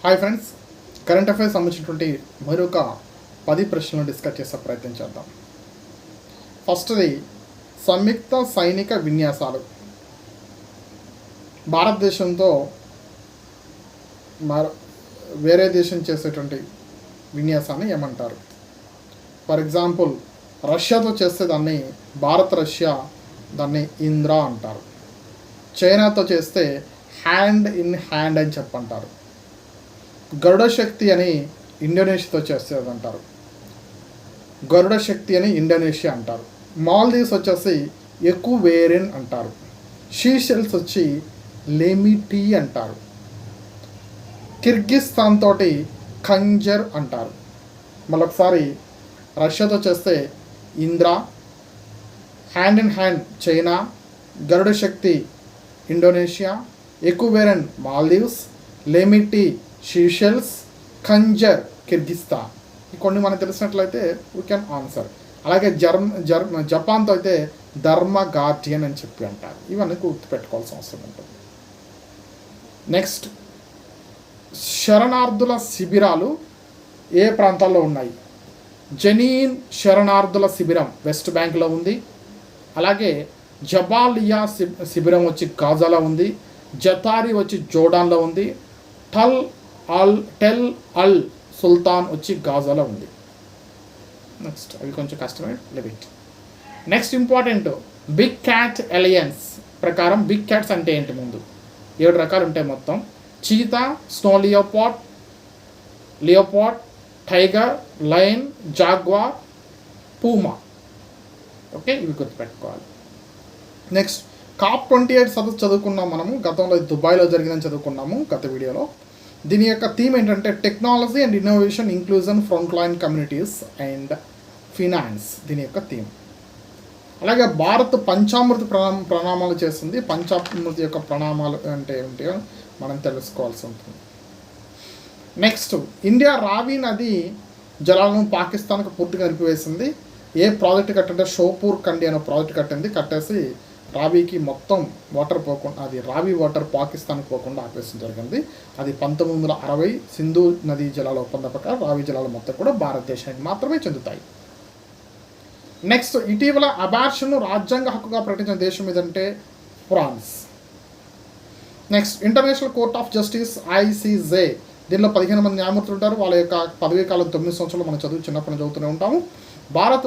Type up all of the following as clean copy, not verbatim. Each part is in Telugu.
హాయ్ ఫ్రెండ్స్, కరెంట్ అఫైర్స్ సంబంధించినటువంటి మరొక 10 ప్రశ్నలను డిస్కస్ చేసే ప్రయత్నం చేద్దాం. ఫస్ట్ది సంయుక్త సైనిక విన్యాసాలు. భారతదేశంతో వేరే దేశం చేసేటువంటి విన్యాసాన్ని ఏమంటారు? ఫర్ ఎగ్జాంపుల్, రష్యాతో చేస్తే దాన్ని భారత్ రష్యా, దాన్ని ఇంద్రా అంటారు. చైనాతో చేస్తే హ్యాండ్ ఇన్ హ్యాండ్ అని చెప్పంటారు. గరుడ శక్తి అని ఇండోనేషియాతో చేసేది అంటారు. గరుడ శక్తి అని ఇండోనేషియా అంటారు. మాల్దీవ్స్ వచ్చేసి ఎకువేరెన్ అంటారు. షీషెల్స్ వచ్చి లెమిటీ అంటారు. కిర్గిస్తాన్ తోటి ఖంజర్ అంటారు. మళ్ళొకసారి, రష్యాతో చేస్తే Indra, hand in hand China, Garuda Shakti Indonesia, Ekuverin Maldives, Lamitiye Seychelles, Khanjar Kyrgyzstan. కొన్ని మనకు తెలిసినట్లయితే వీ కెన్ ఆన్సర్. అలాగే జపాన్తో అయితే ధర్మ గార్డియన్ అని చెప్పి అంటారు. ఇవన్నీ గుర్తుపెట్టుకోవాల్సిన అవసరం ఉంటుంది. నెక్స్ట్, శరణార్థుల శిబిరాలు ఏ ప్రాంతాల్లో ఉన్నాయి? జనీన్ శరణార్థుల శిబిరం వెస్ట్ బ్యాంక్లో ఉంది. అలాగే జబాలియా శిబిరం వచ్చి గాజాలో ఉంది. జతారి వచ్చి జోర్డాన్లో ఉంది. టెల్ అల్ సుల్తాన్ వచ్చి గాజాలో ఉంది. నెక్స్ట్, అవి కొంచెం కష్టమే, leave it. Next important, big cat alliance ప్రకారం బిగ్ క్యాట్స్ అంటే ఏంటి? ముందు 7 రకాలు ఉంటాయి మొత్తం. Cheetah, snow leopard, tiger, lion, jaguar, puma. Okay, ఇవి గుర్తుపెట్టుకోవాలి. నెక్స్ట్, COP28 సదస్సు చదువుకున్నాం మనము. గతంలో దుబాయ్లో జరిగిందని చదువుకున్నాము గత వీడియోలో. దీని యొక్క థీమ్ ఏంటంటే technology and innovation, inclusion, front line communities and finance. దీని యొక్క థీమ్. అలాగే భారత్ పంచామృతి ప్రణామాలు చేస్తుంది. పంచామృతి యొక్క ప్రణామాలు అంటే ఏమిటో మనం తెలుసుకోవాల్సి ఉంటుంది. నెక్స్ట్, ఇండియా రావి నది జలాలను పాకిస్తాన్కి పూర్తిగా నిలిపివేసింది. ఏ ప్రాజెక్ట్ కట్టింటే షోపూర్ కండి అనే ప్రాజెక్ట్ కట్టేసి రావికి మొత్తం వాటర్ పోకుండా, అది రావి వాటర్ పాకిస్తాన్కి పోకుండా ఆపేయడం జరిగింది. అది 1960 సింధు నదీ జలాల ఒప్పంద ప్రకారం రావి జలాలు మొత్తం కూడా భారతదేశానికి మాత్రమే చెందుతాయి. నెక్స్ట్, ఇటీవల అబార్షన్ను రాజ్యాంగ హక్కుగా ప్రకటించిన దేశం ఏదంటే France. Next, international court of justice ICJ. దీనిలో 15 మంది న్యాయమూర్తులు ఉంటారు. వాళ్ళ యొక్క పదవీ కాలం 9 సంవత్సరాలు మనం చిన్నప్పుడు చదువుతూనే ఉంటాము. భారత్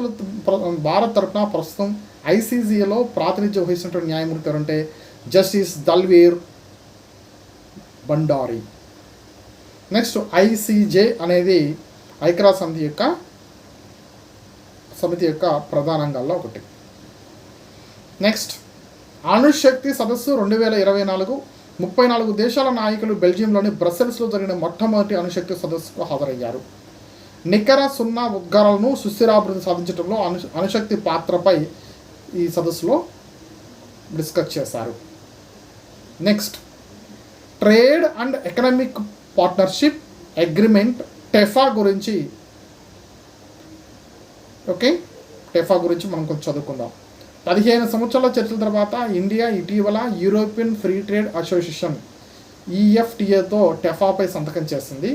తరఫున ప్రస్తుతం ICJలో ప్రాతినిధ్యం వహిస్తున్నటువంటి న్యాయమూర్తి ఎవరంటే justice Dalveer Bhandari. Next, ICJ అనేది ఐక్యరాజ్య సమితి యొక్క ప్రధానంగాల్లో ఒకటి. నెక్స్ట్, అణుశక్తి సదస్సు 2024. 34 దేశాల నాయకులు బెల్జియంలోని బ్రసెల్స్లో జరిగిన మొట్టమొదటి అణుశక్తి సదస్సుకు హాజరయ్యారు. నికర సున్నా ఉద్గారాలను సుస్థిరాభివృద్ధి సాధించడంలో అణుశక్తి పాత్రపై ఈ సదస్సులో డిస్కస్ చేశారు. Next, trade and economic partnership agreement TEPA గురించి మనం కొంచెం చదువుకుందాం. 15 సంవత్సరాల చర్చల తర్వాత ఇండియా ఇటీవల యూరోపియన్ ఫ్రీ ట్రేడ్ అసోసియేషన్ EFTAతో టెఫాపై సంతకం చేసింది.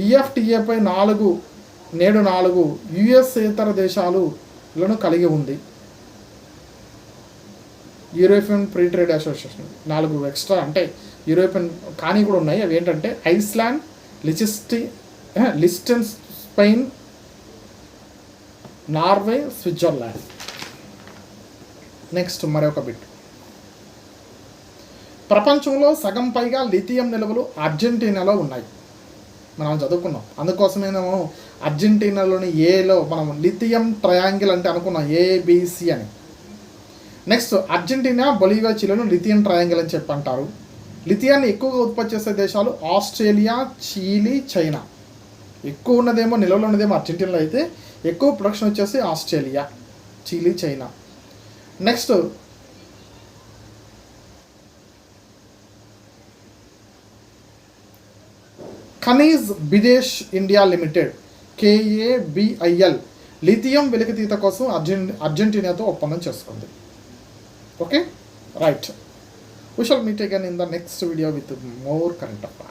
EFTAపై 4 యుఎస్ఏతర దేశాలను కలిగి ఉంది. European free trade association 4 extra అంటే యూరోపియన్ కానీ కూడా ఉన్నాయి. అవి ఏంటంటే ఐస్లాండ్, లిస్టెన్స్టైన్, నార్వే, స్విట్జర్లాండ్. నెక్స్ట్, మరొక బిట్. ప్రపంచంలో సగం పైగా లిథియం నిల్వలు అర్జెంటీనాలో ఉన్నాయి. మనం చదువుకున్నాం. అందుకోసమేమో అర్జెంటీనాలోని ఏలో మనం లిథియం ట్రయాంగిల్ అంటే అనుకున్నాం, ABC అని. నెక్స్ట్, అర్జెంటీనా, బొలీవియా, చిలీను లిథియం ట్రయాంగిల్ అని చెప్పి అంటారు. లిథియాన్ని ఎక్కువగా ఉత్పత్తి చేసే దేశాలు ఆస్ట్రేలియా, చిలీ, చైనా. ఎక్కువ ఉన్నదేమో, నిల్వలో ఉన్నదేమో అర్జెంటీనాలో అయితే ఎక్కువ ప్రొడక్షన్ వచ్చేసి Australia, Chile, China. Next, Khanij Bidesh India Limited KABIL lithium వెలికితీత కోసం అర్జెంటీనాతో ఒప్పందం చేసుకుంది. Okay, right. We shall meet again in the next video with more current affairs.